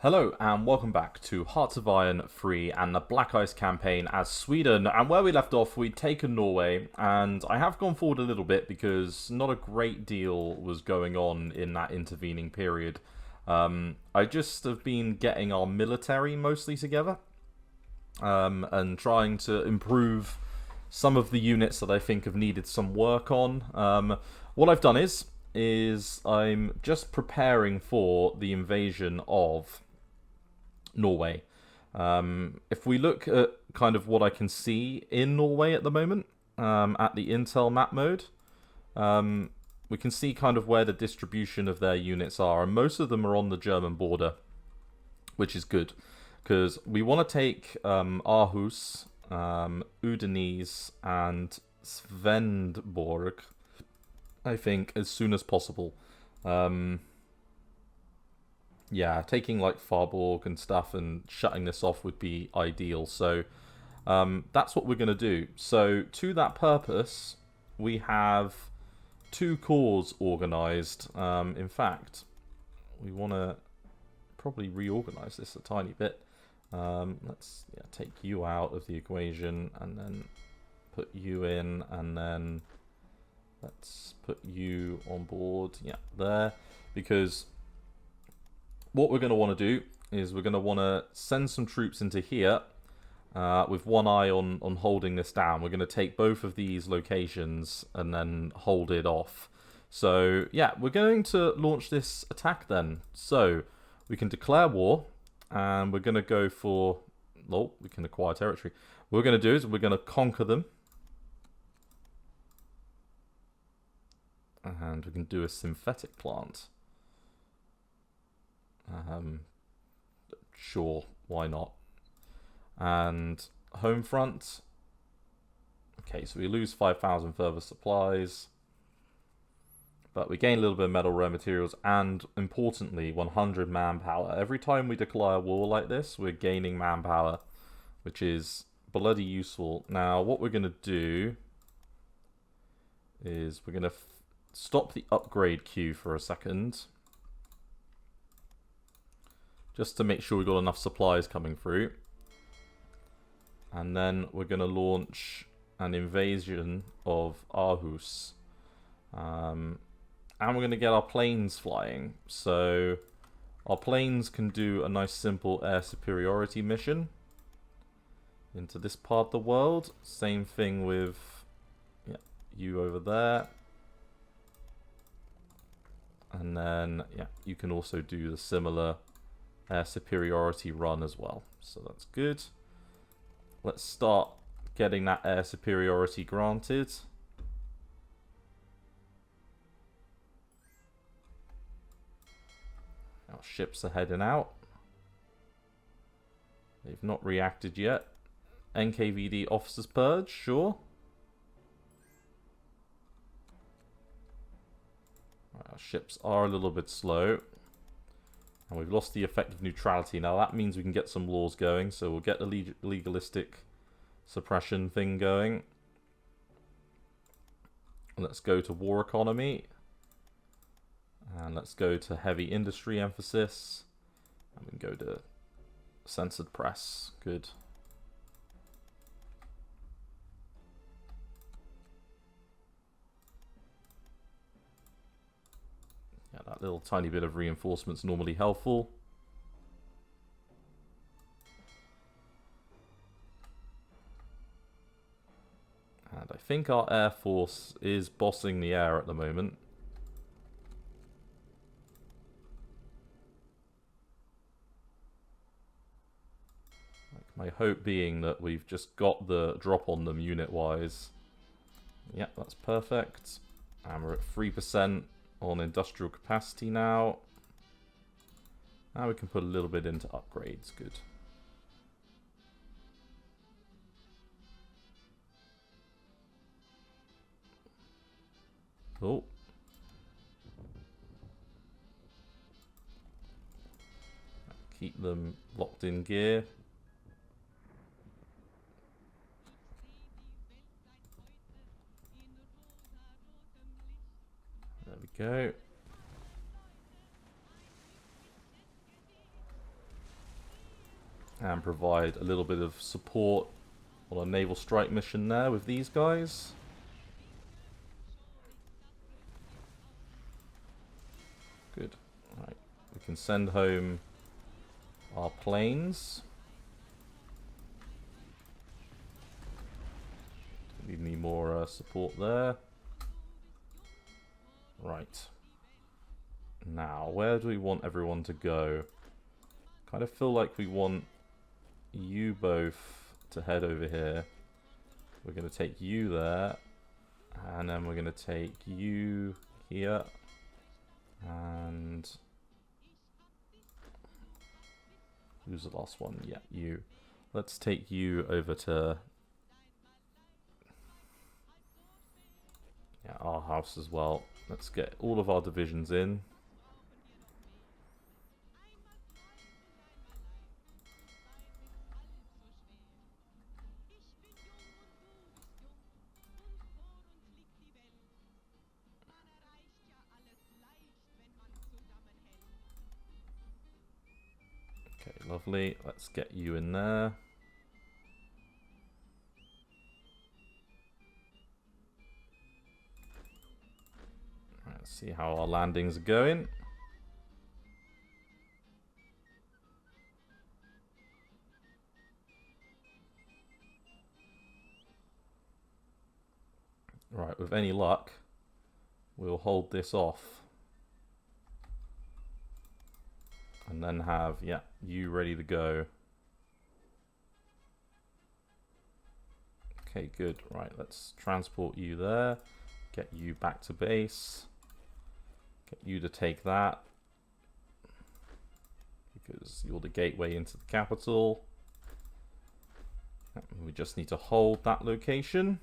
Hello and welcome back to Hearts of Iron 3 and the Black Ice campaign as Sweden. And where we left off, we'd taken Norway, and I have gone forward a little bit because not a great deal was going on in that intervening period. I just have been getting our military mostly together and trying to improve some of the units that I think have needed some work on. What I've done is I'm just preparing for the invasion of Norway. If we look at kind of what I can see in Norway at the moment, at the Intel map mode, we can see kind of where the distribution of their units are, and most of them are on the German border, which is good, because we want to take Aarhus, Udinese, and Svendborg, I think, as soon as possible. Yeah, taking like Farborg and stuff and shutting this off would be ideal. So that's what we're going to do. So to that purpose, we have two corps organized. In fact, we want to probably reorganize this a tiny bit. Let's take you out of the equation and then put you in, and then let's put you on board. Yeah, there. Because what we're going to want to do is we're going to want to send some troops into here with one eye on holding this down. We're going to take both of these locations and then hold it off. So, yeah, we're going to launch this attack then. So, we can declare war, and we're going to go for... Oh, we can acquire territory. What we're going to do is we're going to conquer them. And we can do a synthetic plant. Sure, why not? And home front. Okay, so we lose 5,000 further supplies, but we gain a little bit of metal raw materials, and importantly, 100 manpower. Every time we declare war like this, we're gaining manpower, which is bloody useful. Now, what we're going to do is we're going to stop the upgrade queue for a second, just to make sure we've got enough supplies coming through. And then we're going to launch an invasion of Aarhus. And we're going to get our planes flying. So our planes can do a nice simple air superiority mission into this part of the world. Same thing with you over there. And then you can also do the similar air superiority run as well. So that's good. Let's start getting that air superiority granted. Our ships are heading out. They've not reacted yet. NKVD officers purge, sure. Our ships are a little bit slow. And we've lost the effect of neutrality. Now that means we can get some laws going. So we'll get the legalistic suppression thing going. Let's go to war economy. And let's go to heavy industry emphasis. And we can go to censored press. Good. Yeah, that little tiny bit of reinforcement's normally helpful. And I think our Air Force is bossing the air at the moment. My hope being that we've just got the drop on them unit-wise. Yep, that's perfect. And we're at 3%. On industrial capacity now. Now we can put a little bit into upgrades. Good. Oh. Keep them locked in gear. There we go. and provide a little bit of support on a naval strike mission there with these guys. Good. Right. We can send home our planes. Do we need any more support there? Right. Now, where do we want everyone to go? Kind of feel like we want you both to head over here. We're going to take you there. And then we're going to take you here. And who's the last one? Yeah, you. Let's take you over to our house as well. Let's get all of our divisions in. Okay, lovely. Let's get you in there. Let's see how our landings are going. Right, with any luck, we'll hold this off. And then have, yeah, you ready to go. Okay, good. Right, let's transport you there. Get you back to base. Get you to take that. Because you're the gateway into the capital. We just need to hold that location.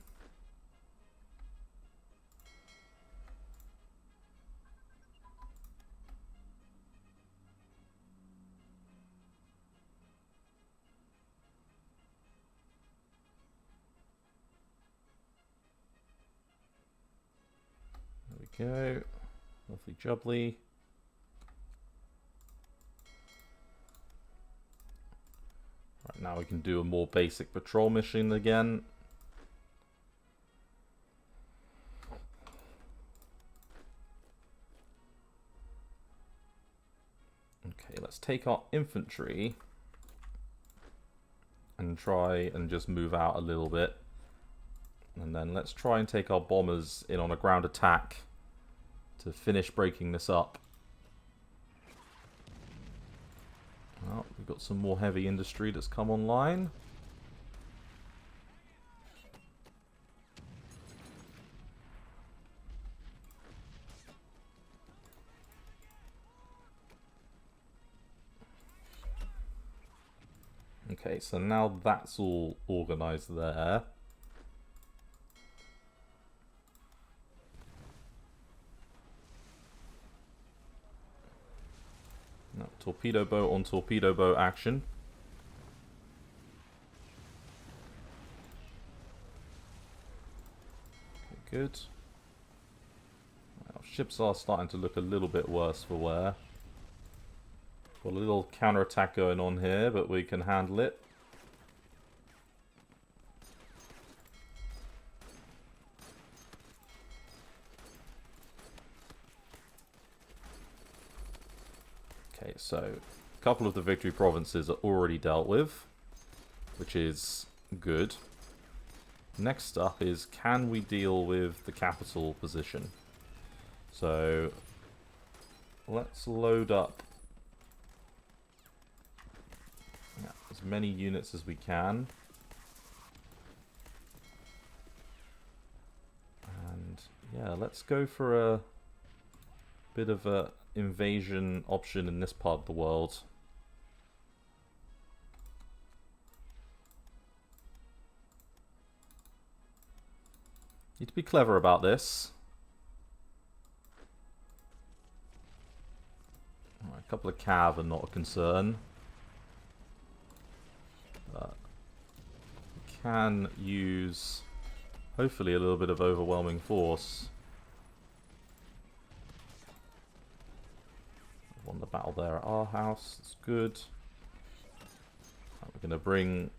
Go. Lovely jubbly. Right, now we can do a more basic patrol mission again. Okay, let's take our infantry and try and just move out a little bit. And then let's try and take our bombers in on a ground attack to finish breaking this up. Well, we've got some more heavy industry that's come online. Okay, so now that's all organized there. No, torpedo boat on torpedo boat action. Okay, good. Well, ships are starting to look a little bit worse for wear. Got a little counterattack going on here, but we can handle it. Okay, so a couple of the victory provinces are already dealt with, which is good. Next up is, can we deal with the capital position? So let's load up as many units as we can. And yeah, let's go for a bit of a invasion option in this part of the world. Need to be clever about this. A couple of cav are not a concern. But we can use, hopefully, a little bit of overwhelming force. Won the battle there at our house. It's good. Right, we're We're going to bring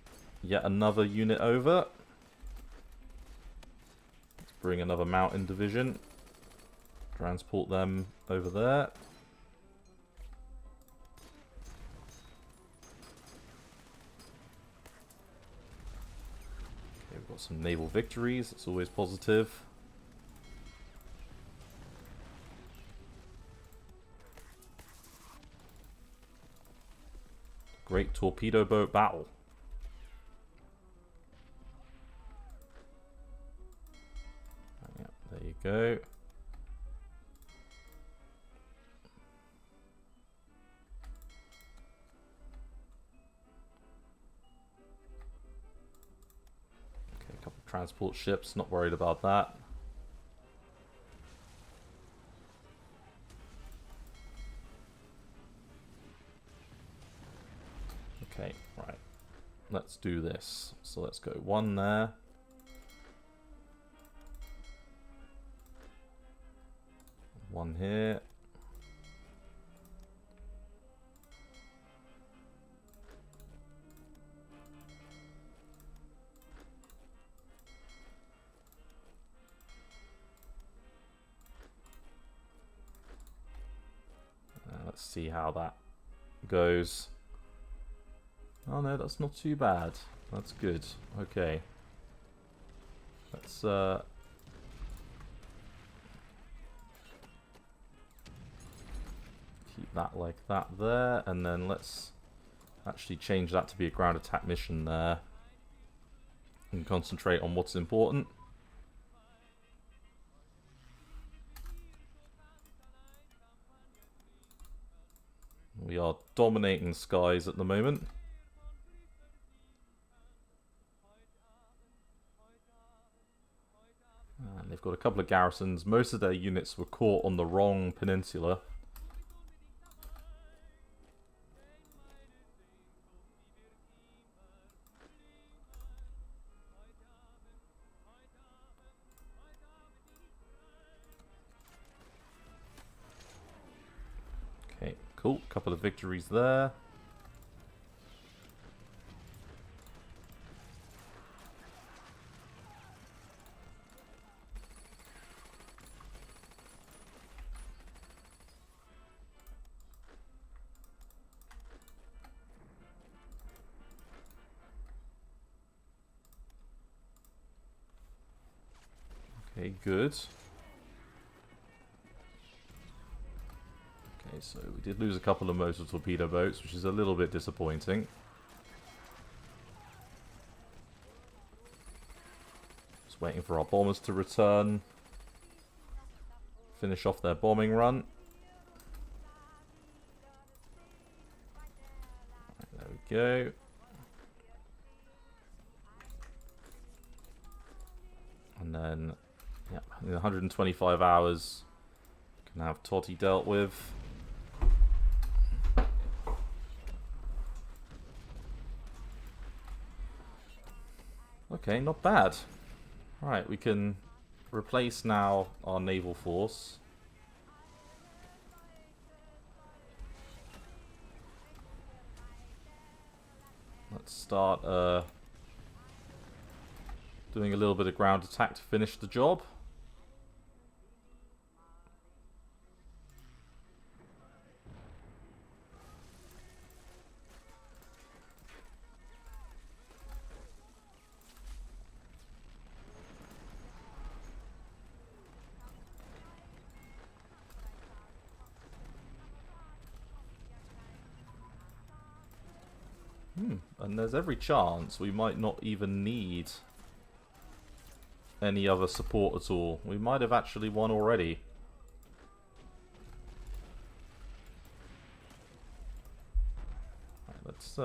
yet another unit over. Let's bring another mountain division. Transport them over there. Okay, we've got some naval victories. That's always positive. Great torpedo boat battle. Yep, there you go. Okay, a couple of transport ships, not worried about that. Okay, right. Let's do this. So let's go one there. One here. Let's see how that goes. Oh no, that's not too bad. That's good. Okay. Let's keep that like that there, and then let's actually change that to be a ground attack mission there. And concentrate on what's important. We are dominating skies at the moment. And they've got a couple of garrisons. Most of their units were caught on the wrong peninsula. Okay, cool. Couple of victories there. Okay, good. Okay, so we did lose a couple of motor torpedo boats, which is a little bit disappointing. Just waiting for our bombers to return. Finish off their bombing run. Right, there we go. And then, yeah, in 125 hours, can have Toddy dealt with. Okay, not bad. Right, we can replace now our naval force. Let's start doing a little bit of ground attack to finish the job. And there's every chance we might not even need any other support at all. We might have actually won already. Right, let's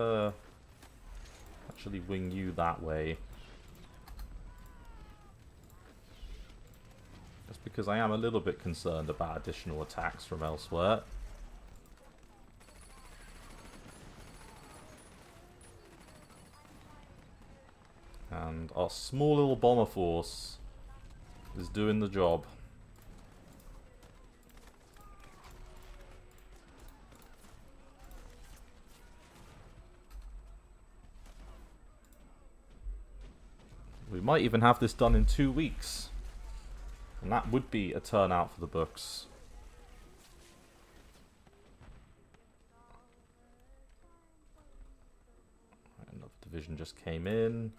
actually wing you that way. Just because I am a little bit concerned about additional attacks from elsewhere. And our small little bomber force is doing the job. We might even have this done in 2 weeks. And that would be a turnout for the books. Another division just came in.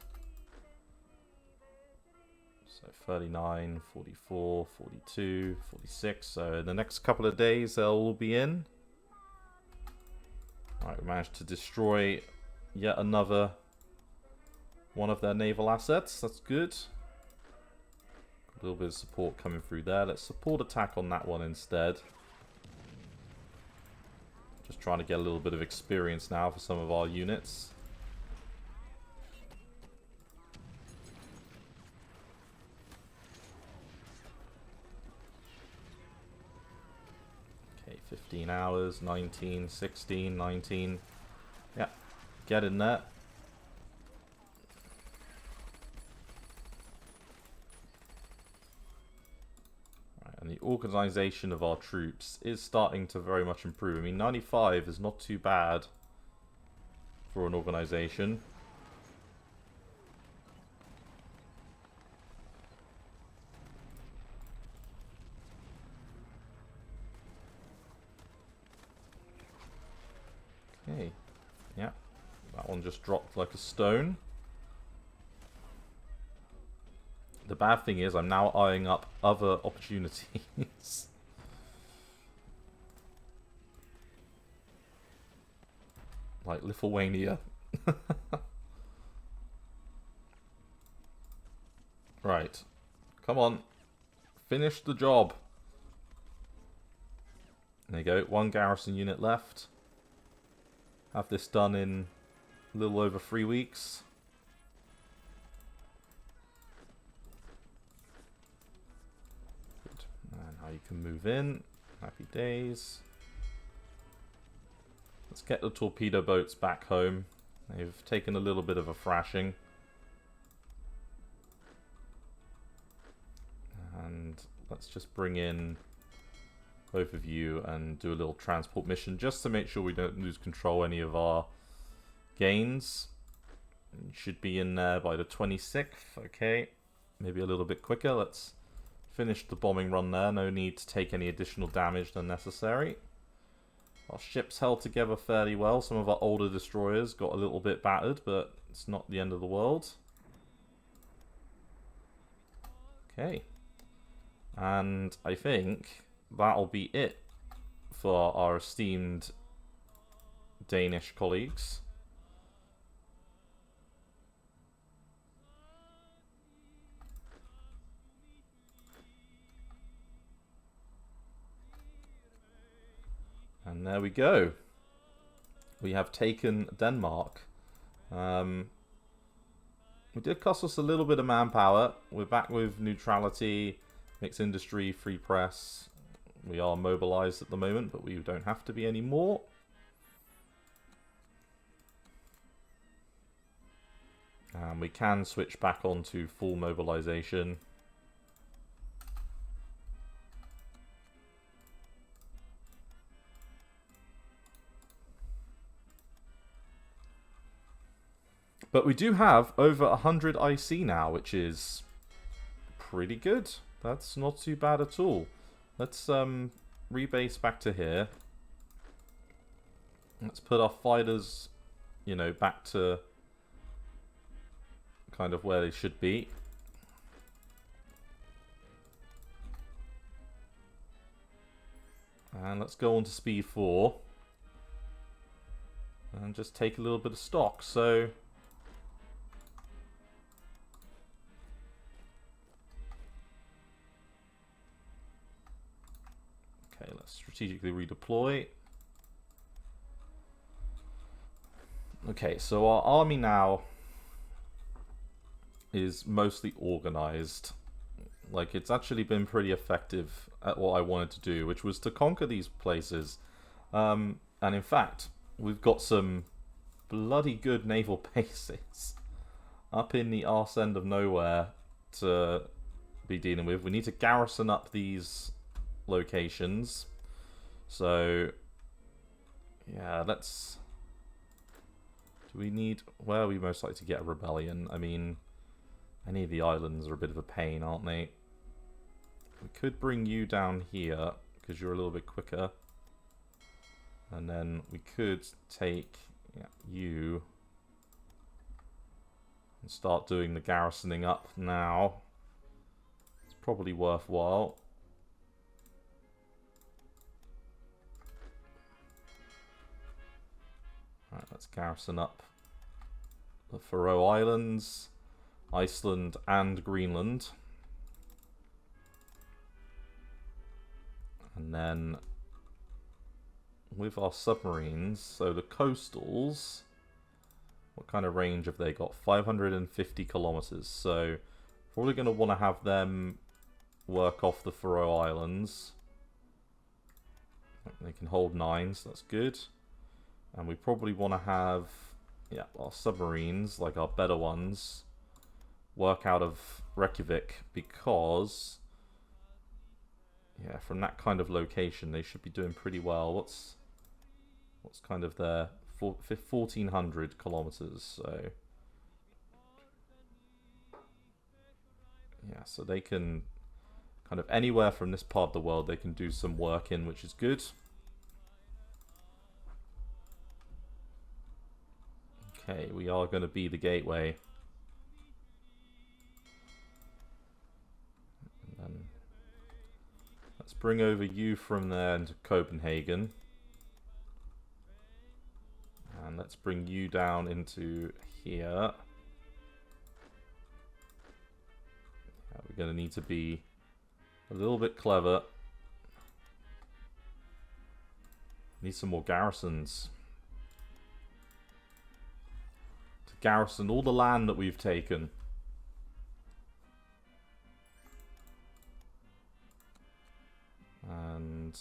So 39, 44, 42, 46. So in the next couple of days they'll all be in. Alright, we managed to destroy yet another one of their naval assets. That's good. A little bit of support coming through there. Let's support attack on that one instead. Just trying to get a little bit of experience now for some of our units. Okay, 15 hours, 19, 16, 19. Yeah, get in there. And the organisation of our troops is starting to very much improve. I mean, 95 is not too bad for an organisation. Okay, yeah, that one just dropped like a stone. The bad thing is I'm now eyeing up other opportunities. Like Lithuania. Right. Come on. Finish the job. There you go. 1 garrison unit left. Have this done in a little over 3 weeks. Now you can move in. Happy days. Let's get the torpedo boats back home. They've taken a little bit of a thrashing. And let's just bring in both of you and do a little transport mission just to make sure we don't lose control any of our gains. You should be in there by the 26th. Okay, maybe a little bit quicker. Let's finish the bombing run there. No need to take any additional damage than necessary. Our ships held together fairly well. Some of our older destroyers got a little bit battered, but it's not the end of the world. Okay. And I think that'll be it for our esteemed Danish colleagues. And there we go. We have taken Denmark. It did cost us a little bit of manpower. We're back with neutrality, mixed industry, free press. We are mobilized at the moment, but we don't have to be anymore. And we can switch back onto full mobilization. But we do have over 100 IC now, which is pretty good. That's not too bad at all. Let's rebase back to here. Let's put our fighters, you know, back to kind of where they should be. And let's go on to speed 4. And just take a little bit of stock. So okay, let's strategically redeploy. Okay, so our army now is mostly organized. Like, it's actually been pretty effective at what I wanted to do, which was to conquer these places. And in fact, we've got some bloody good naval bases up in the arse end of nowhere to be dealing with. We need to garrison up these locations. So yeah, let's... Do we need... Where are we most likely to get a rebellion? I mean, Any of the islands are a bit of a pain, aren't they? We could bring you down here, because you're a little bit quicker. And then we could take you and start doing the garrisoning up now. It's probably worthwhile. Alright, let's garrison up the Faroe Islands, Iceland and Greenland. And then with our submarines, so the coastals, what kind of range have they got? 550 kilometers. So probably going to want to have them work off the Faroe Islands. They can hold 9, so that's good. And we probably want to have our submarines, like our better ones, work out of Reykjavik, because from that kind of location they should be doing pretty well. What's kind of their 1400 kilometers, so so they can kind of anywhere from this part of the world they can do some work in, which is good. Okay, we are going to be the gateway. And then let's bring over you from there into Copenhagen. And let's bring you down into here. We're going to need to be a little bit clever. Need some more garrisons. To garrison all the land that we've taken. And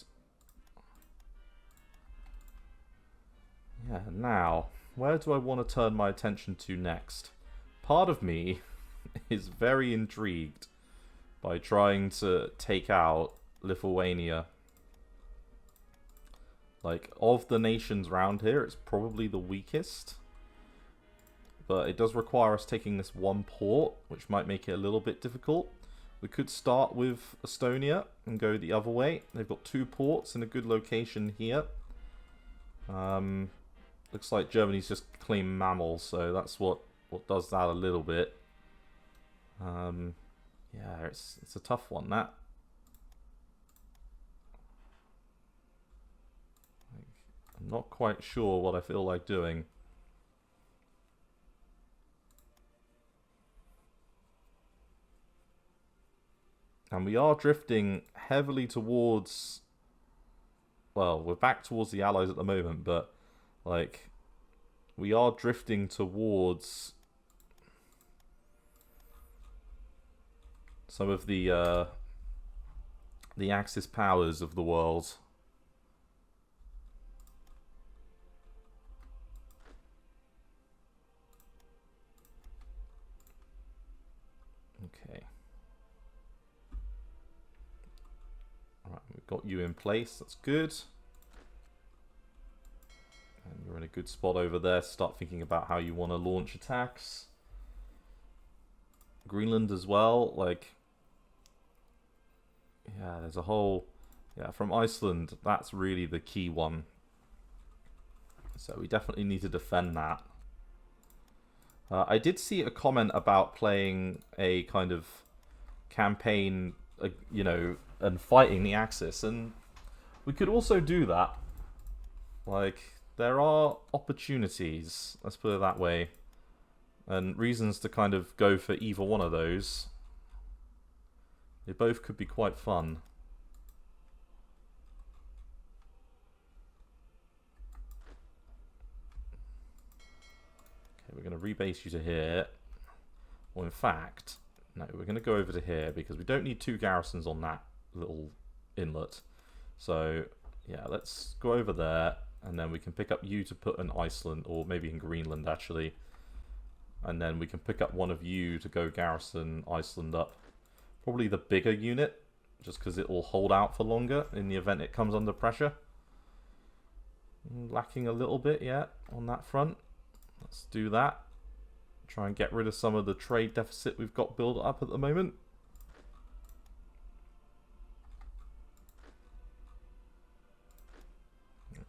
now, where do I want to turn my attention to next? Part of me is very intrigued by trying to take out Lithuania. Like, of the nations around here, it's probably the weakest. But it does require us taking this one port, which might make it a little bit difficult. We could start with Estonia and go the other way. They've got 2 ports in a good location here. Looks like Germany's just claimed mammals, so that's what does that a little bit. It's a tough one, that. I'm not quite sure what I feel like doing. And we are drifting heavily towards... Well, we're back towards the Allies at the moment, but like we are drifting towards some of the Axis powers of the world. Okay. Alright, we've got you in place, that's good. And you're in a good spot over there. Start thinking about how you want to launch attacks. Greenland as well, like... Yeah, there's a whole... Yeah, from Iceland, that's really the key one. So we definitely need to defend that. I did see a comment about playing a kind of campaign, you know, and fighting the Axis. And we could also do that. Like... There are opportunities, let's put it that way, and reasons to kind of go for either one of those. They both could be quite fun. Okay, we're going to rebase you to here. Well, in fact, no, we're going to go over to here because we don't need 2 garrisons on that little inlet. So, yeah, let's go over there. And then we can pick up you to put in Iceland, or maybe in Greenland, actually. And then we can pick up one of you to go garrison Iceland up. Probably the bigger unit, just because it will hold out for longer in the event it comes under pressure. Lacking a little bit yet on that front. Let's do that. Try and get rid of some of the trade deficit we've got built up at the moment.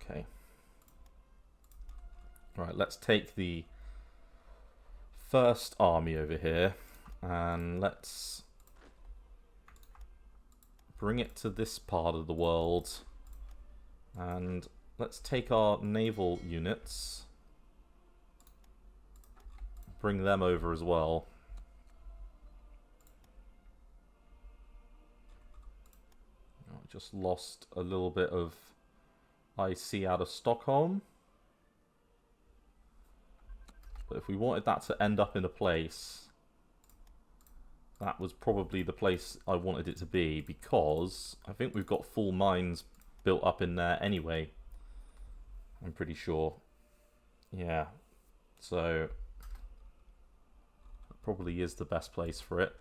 Okay. Right, let's take the first army over here and let's bring it to this part of the world, and let's take our naval units, bring them over as well. I just lost a little bit of IC out of Stockholm. But if we wanted that to end up in a place, that was probably the place I wanted it to be, because I think we've got full mines built up in there anyway. I'm pretty sure. Yeah. So, it probably is the best place for it.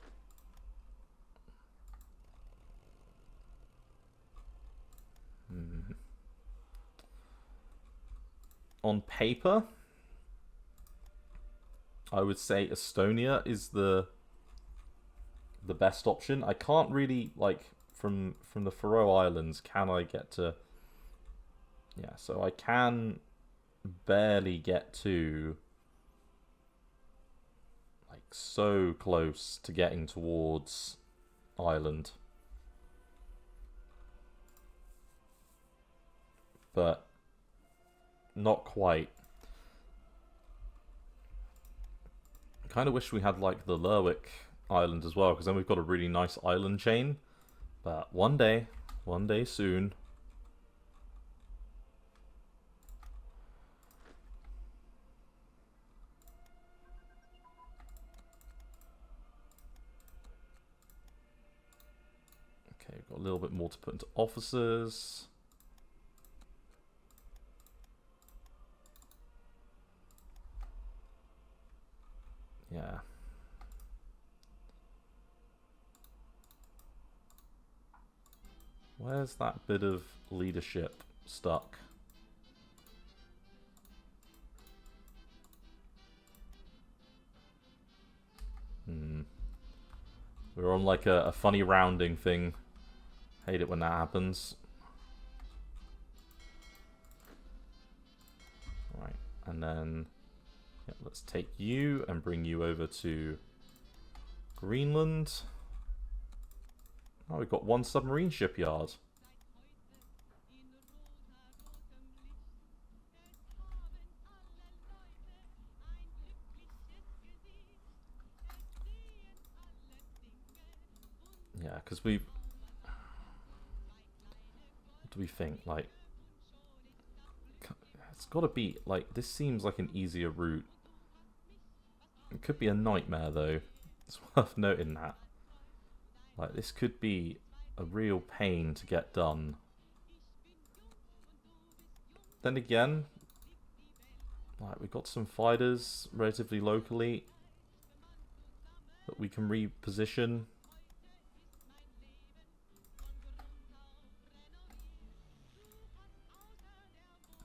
On paper, I would say Estonia is the best option. I can't really, like, from the Faroe Islands, can I get to... Yeah, so I can barely get to... Like, so close to getting towards Ireland. But not quite. I kind of wish we had, like, the Lerwick Island as well, because then we've got a really nice island chain. But one day soon. Okay, we've got a little bit more to put into officers. Yeah. Where's that bit of leadership stuck? We're on like a funny rounding thing. Hate it when that happens. Right, and then yeah, let's take you and bring you over to Greenland. Oh, we've got one submarine shipyard. Yeah, because we've... What do we think? Like, it's got to be, like, this seems like an easier route. It could be a nightmare, though. It's worth noting that. Like, this could be a real pain to get done. Then again, like, we've got some fighters relatively locally that we can reposition.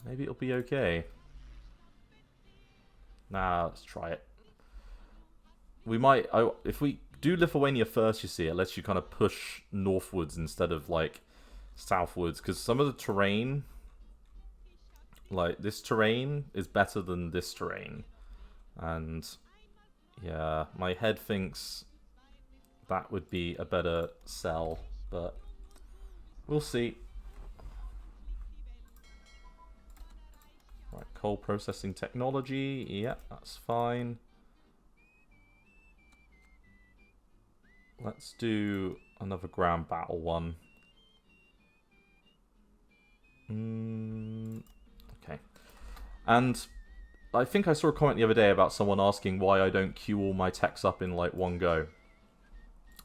Maybe it'll be okay. Nah, let's try it. We might... if we do Lithuania first, you see, it lets you kind of push northwards instead of, like, southwards. Because some of the terrain... Like, this terrain is better than this terrain. And, yeah, my head thinks that would be a better sell. But we'll see. Right, coal processing technology. Yeah, that's fine. Let's do another ground battle one. Okay. And I think I saw a comment the other day about someone asking why I don't queue all my techs up in like one go.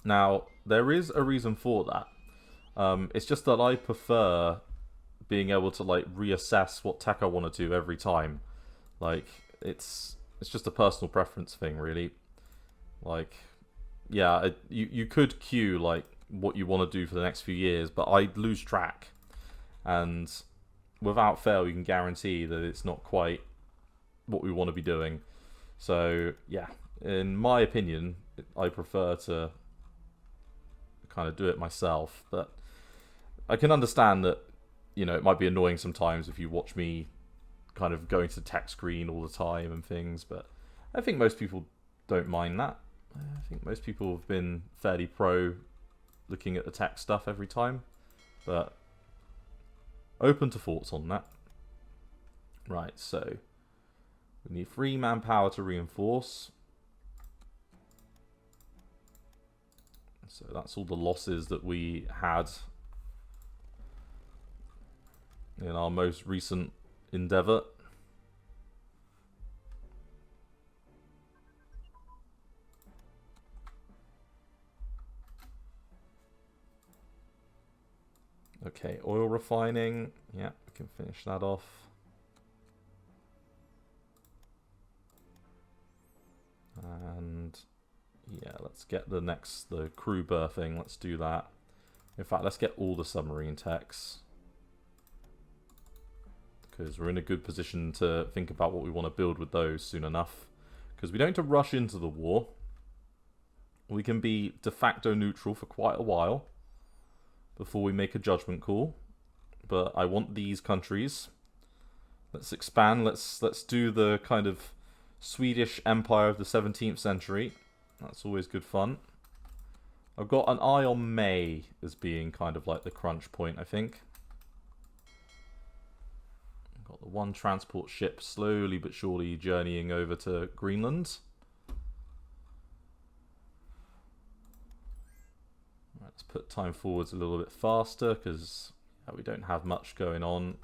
Now, there is a reason for that. It's just that I prefer being able to like reassess what tech I want to do every time. Like, it's just a personal preference thing, really. Like, yeah, you could queue like what you want to do for the next few years, but I'd lose track. And without fail, you can guarantee that it's not quite what we want to be doing. So, yeah, in my opinion, I prefer to kind of do it myself. But I can understand that, it might be annoying sometimes if you watch me kind of going to text screen all the time and things, but I think most people don't mind that. I think most people have been fairly pro looking at the text stuff every time, but open to thoughts on that. Right, so we need 3 manpower to reinforce. So that's all the losses that we had in our most recent endeavor. Okay, oil refining. Yeah, we can finish that off. And yeah, let's get the crew berthing. Let's do that. In fact, let's get all the submarine techs, because we're in a good position to think about what we want to build with those soon enough. Because we don't need to rush into the war. We can be de facto neutral for quite a while before we make a judgment call. But I want these countries. Let's expand. Let's do the kind of Swedish Empire of the 17th century. That's always good fun. I've got an eye on May as being kind of like the crunch point, I think. I've got the one transport ship slowly but surely journeying over to Greenland. Right, let's put time forwards a little bit faster because we don't have much going on.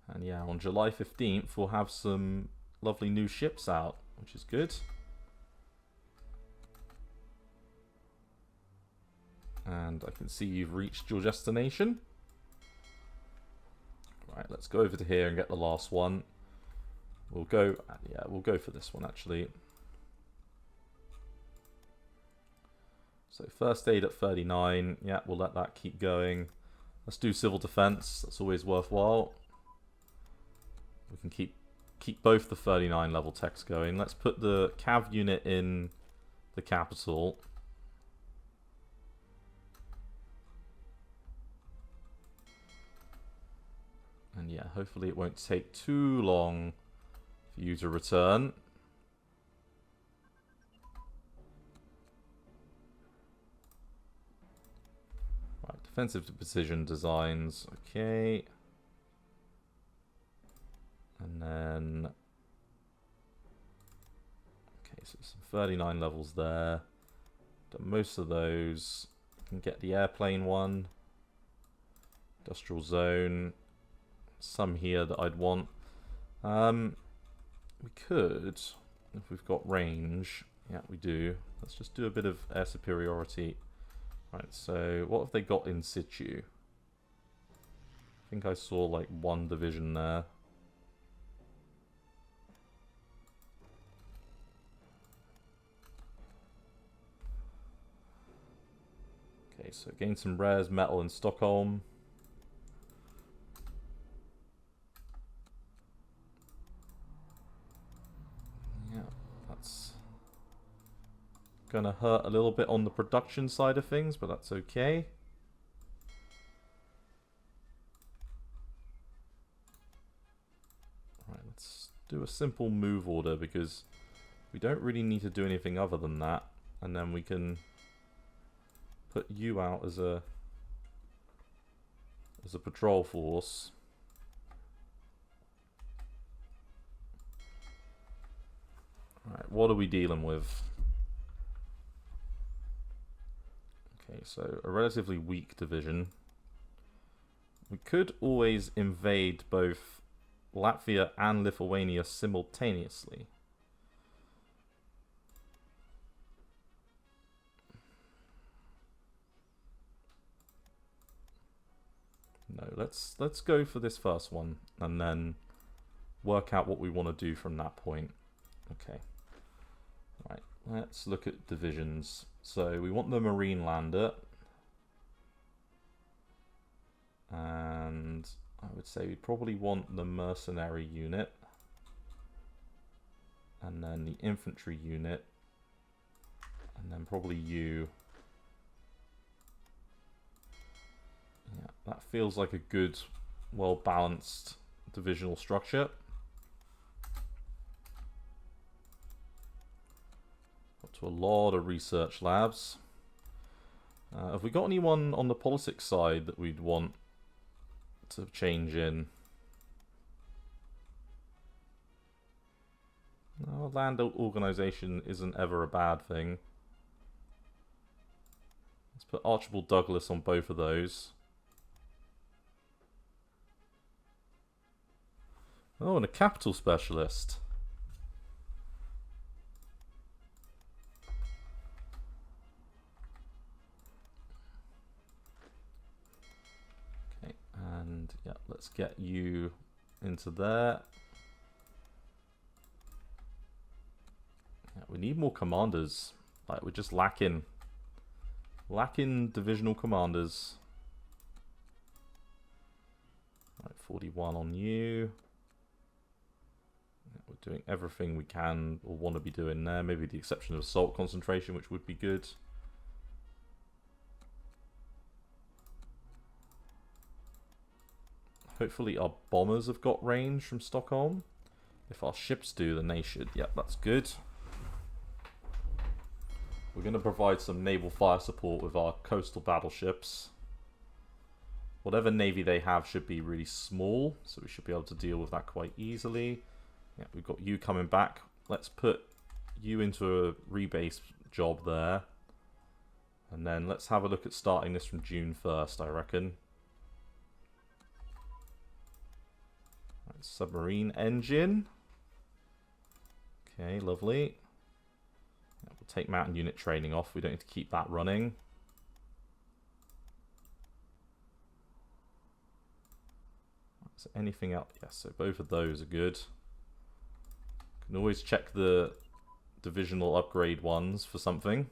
And yeah, on July 15th, we'll have some lovely new ships out, which is good. And I can see you've reached your destination. Right, let's go over to here and get the last one. We'll go for this one actually. So first aid at 39. Yeah, we'll let that keep going. Let's do civil defense. That's always worthwhile. We can keep both the 39 level techs going. Let's put the cav unit in the capital. And yeah, hopefully it won't take too long for you to return. Right, defensive precision designs. Okay. And then... okay, so some 39 levels there. Done most of those. Can get the airplane one. Industrial zone. Some here that I'd want. We could, if we've got range. Yeah, we do. Let's just do a bit of air superiority. Right, so what have they got in situ? I think I saw like one division there. Okay, so gain some rares metal in Stockholm. Yeah, that's gonna hurt a little bit on the production side of things, but that's okay. Right, let's do a simple move order because we don't really need to do anything other than that, and then we can put you out as a patrol force. Alright, what are we dealing with? Okay, so a relatively weak division. We could always invade both Latvia and Lithuania simultaneously. No, let's go for this first one and then work out what we want to do from that point. Okay. Right, let's look at divisions. So we want the marine lander. And I would say we probably want the mercenary unit. And then the infantry unit. And then probably you. Yeah, that feels like a good, well-balanced divisional structure. Got to a lot of research labs. Have we got anyone on the politics side that we'd want to change in? No, land organisation isn't ever a bad thing. Let's put Archibald Douglas on both of those. Oh, and a capital specialist. Okay, and yeah, let's get you into there. Yeah, we need more commanders. Like, we're just lacking divisional commanders. Right, 41 on you. We're doing everything we can or want to be doing there. Maybe the exception of assault concentration, which would be good. Hopefully our bombers have got range from Stockholm. If our ships do, then they should. Yep, that's good. We're going to provide some naval fire support with our coastal battleships. Whatever navy they have should be really small, so we should be able to deal with that quite easily. Yeah, we've got you coming back. Let's put you into a rebase job there. And then let's have a look at starting this from June 1st, I reckon. Right, submarine engine. Okay, lovely. Yeah, we'll take mountain unit training off. We don't need to keep that running. Is there anything else? Yes, so both of those are good. Can always check the divisional upgrade ones for something.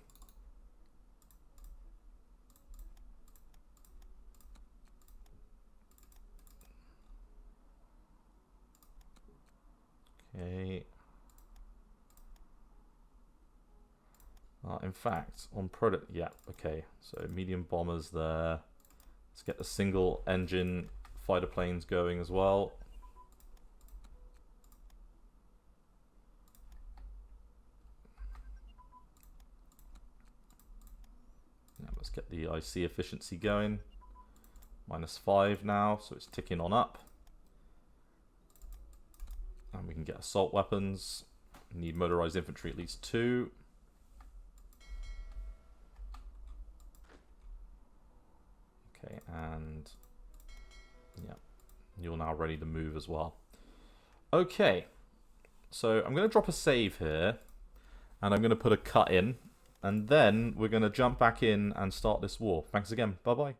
Okay. In fact, on product, yeah, okay. So medium bombers there. Let's get the single engine fighter planes going as well. Let's get the IC efficiency going. -5 now, so it's ticking on up. And we can get assault weapons. We need motorized infantry at least 2. Okay, and yeah, you're now ready to move as well. Okay, so I'm going to drop a save here, and I'm going to put a cut in. And then we're going to jump back in and start this war. Thanks again. Bye-bye.